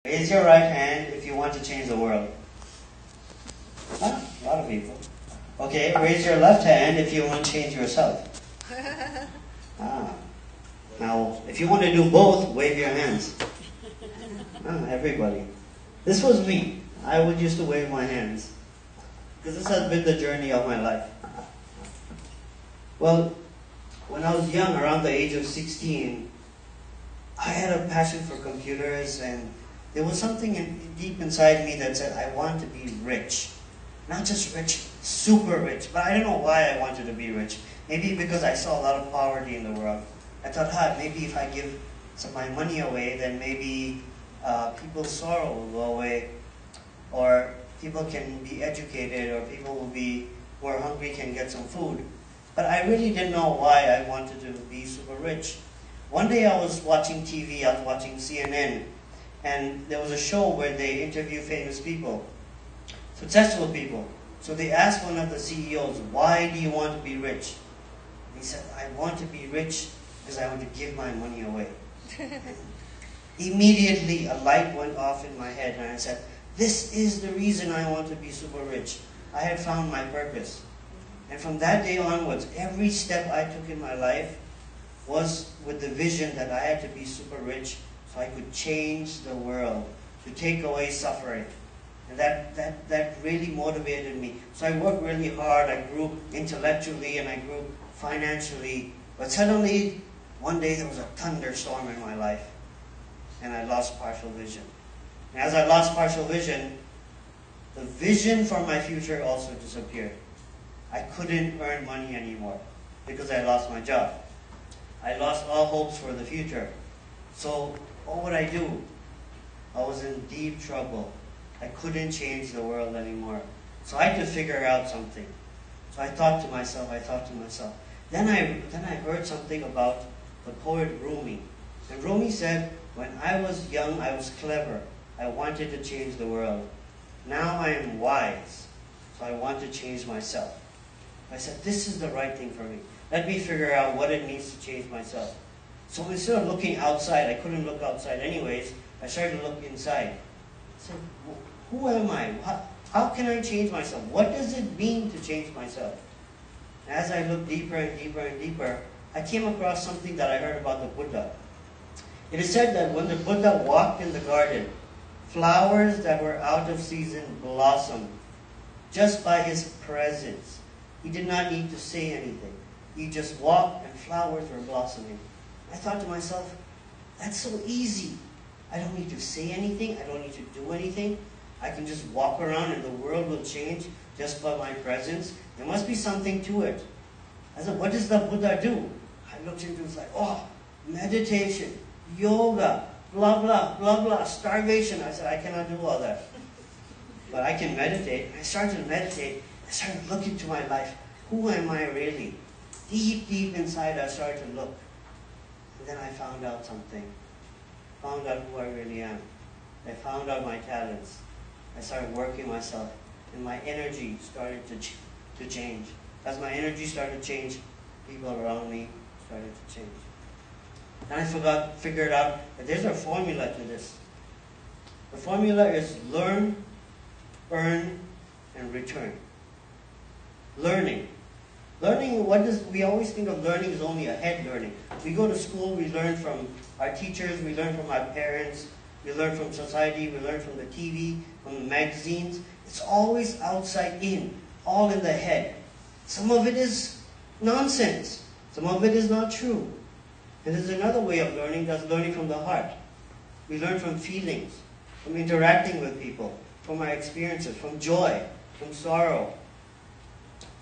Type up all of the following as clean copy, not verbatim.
Raise your right hand if you want to change the world. Ah, a lot of people. Okay, raise your left hand if you want to change yourself. Ah. Now, if you want to do both, wave your hands. Ah, everybody. This was me. I would used to wave my hands. Because this has been the journey of my life. Well, when I was young, around the age of 16, I had a passion for computers, and there was something deep inside me that said, I want to be rich. Not just rich, super rich, but I don't know why I wanted to be rich. Maybe because I saw a lot of poverty in the world. I thought, maybe if I give some of my money away, then maybe people's sorrow will go away, or people can be educated, or people will be who are hungry can get some food. But I really didn't know why I wanted to be super rich. One day I was watching TV, I was watching CNN, and there was a show where they interview famous people, successful people. So they asked one of the CEOs, why do you want to be rich? And he said, I want to be rich because I want to give my money away. Immediately a light went off in my head, and I said, this is the reason I want to be super rich. I had found my purpose. And from that day onwards, every step I took in my life was with the vision that I had to be super rich so I could change the world, to take away suffering. And that really motivated me. So I worked really hard. I grew intellectually and I grew financially. But suddenly, one day there was a thunderstorm in my life, and I lost partial vision. And as I lost partial vision, the vision for my future also disappeared. I couldn't earn money anymore because I lost my job. I lost all hopes for the future. So what would I do? I was in deep trouble. I couldn't change the world anymore. So I had to figure out something. So I thought to myself. Then I heard something about the poet Rumi. And Rumi said, when I was young, I was clever. I wanted to change the world. Now I am wise, so I want to change myself. I said, this is the right thing for me. Let me figure out what it means to change myself. So instead of looking outside, I couldn't look outside anyways, I started to look inside. I said, who am I? How can I change myself? What does it mean to change myself? As I looked deeper and deeper and deeper, I came across something that I heard about the Buddha. It is said that when the Buddha walked in the garden, flowers that were out of season blossomed just by his presence. He did not need to say anything. He just walked and flowers were blossoming. I thought to myself, that's so easy. I don't need to say anything. I don't need to do anything. I can just walk around and the world will change just by my presence. There must be something to it. I said, what does the Buddha do? I looked into it, it's like, meditation, yoga, blah, blah, blah, blah, starvation. I said, I cannot do all that. But I can meditate. I started to meditate. I started looking to my life. Who am I really? Deep, deep inside, I started to look. And then I found out something. Found out who I really am. I found out my talents. I started working myself. And my energy started to change. As my energy started to change, people around me started to change. And I figured out that there's a formula to this. The formula is learn, earn, and return. Learning. We always think of learning as only a head learning. We go to school, we learn from our teachers, we learn from our parents, we learn from society, we learn from the TV, from the magazines. It's always outside in, all in the head. Some of it is nonsense. Some of it is not true. And there's another way of learning, that's learning from the heart. We learn from feelings, from interacting with people, from our experiences, from joy, from sorrow,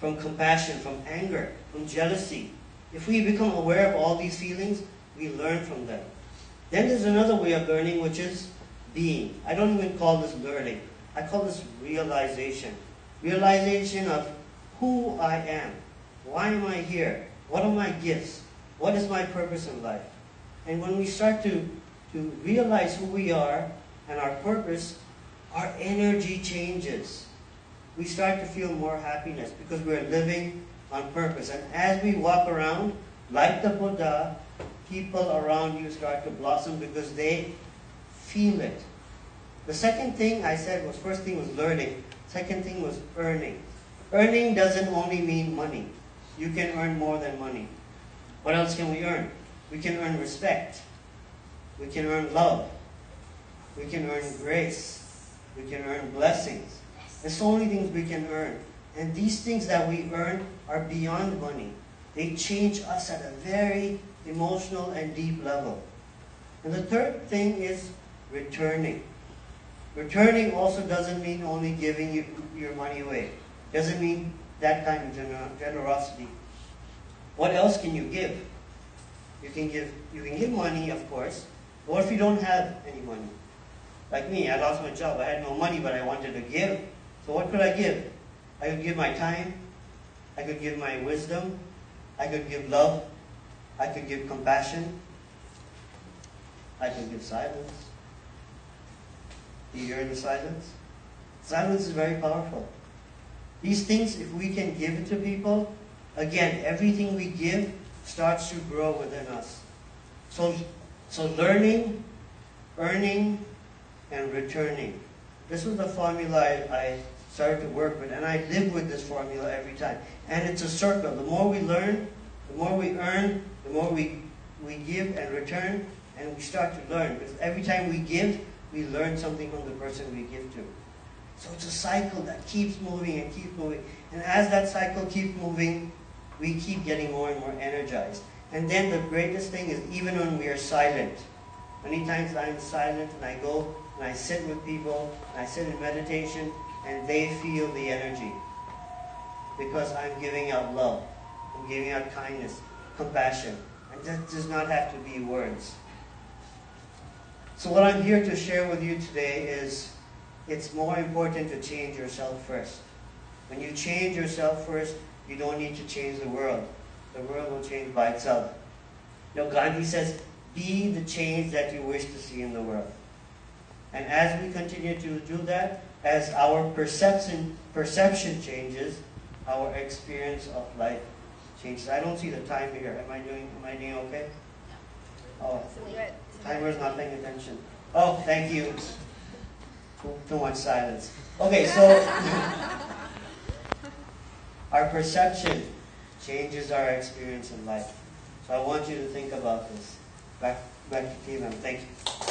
from compassion, from anger, from jealousy. If we become aware of all these feelings, we learn from them. Then there's another way of learning, which is being. I don't even call this learning. I call this realization. Realization of who I am. Why am I here? What are my gifts? What is my purpose in life? And when we start to realize who we are and our purpose, our energy changes. We start to feel more happiness because we're living on purpose. And as we walk around, like the Buddha, people around you start to blossom because they feel it. The second thing I said was, first thing was learning. Second thing was earning. Earning doesn't only mean money. You can earn more than money. What else can we earn? We can earn respect. We can earn love. We can earn grace. We can earn blessings. There's so many things we can earn. And these things that we earn are beyond money. They change us at a very emotional and deep level. And the third thing is returning. Returning also doesn't mean only giving your money away. Doesn't mean that kind of generosity. What else can you give? You can give money, of course. But what if you don't have any money? Like me, I lost my job. I had no money, but I wanted to give. So what could I give? I could give my time. I could give my wisdom. I could give love. I could give compassion. I could give silence. Do you hear the silence? Silence is very powerful. These things, if we can give it to people, again, everything we give starts to grow within us. So learning, earning, and returning. This was the formula I started to work with, and I live with this formula every time. And it's a circle. The more we learn, the more we earn, the more we give and return, and we start to learn. Because every time we give, we learn something from the person we give to. So it's a cycle that keeps moving and keeps moving. And as that cycle keeps moving, we keep getting more and more energized. And then the greatest thing is even when we are silent. Many times I'm silent and I go and I sit with people, and I sit in meditation, and they feel the energy. Because I'm giving out love. I'm giving out kindness, compassion. And that does not have to be words. So what I'm here to share with you today is it's more important to change yourself first. When you change yourself first, you don't need to change the world. The world will change by itself. You know, Gandhi says, be the change that you wish to see in the world. And as we continue to do that, as our perception changes, our experience of life changes. I don't see the time here. Am I doing okay? Oh, timer's not paying attention. Oh, thank you. Too much silence. Okay, so our perception changes our experience in life. So I want you to think about this. Back to Tim. Thank you.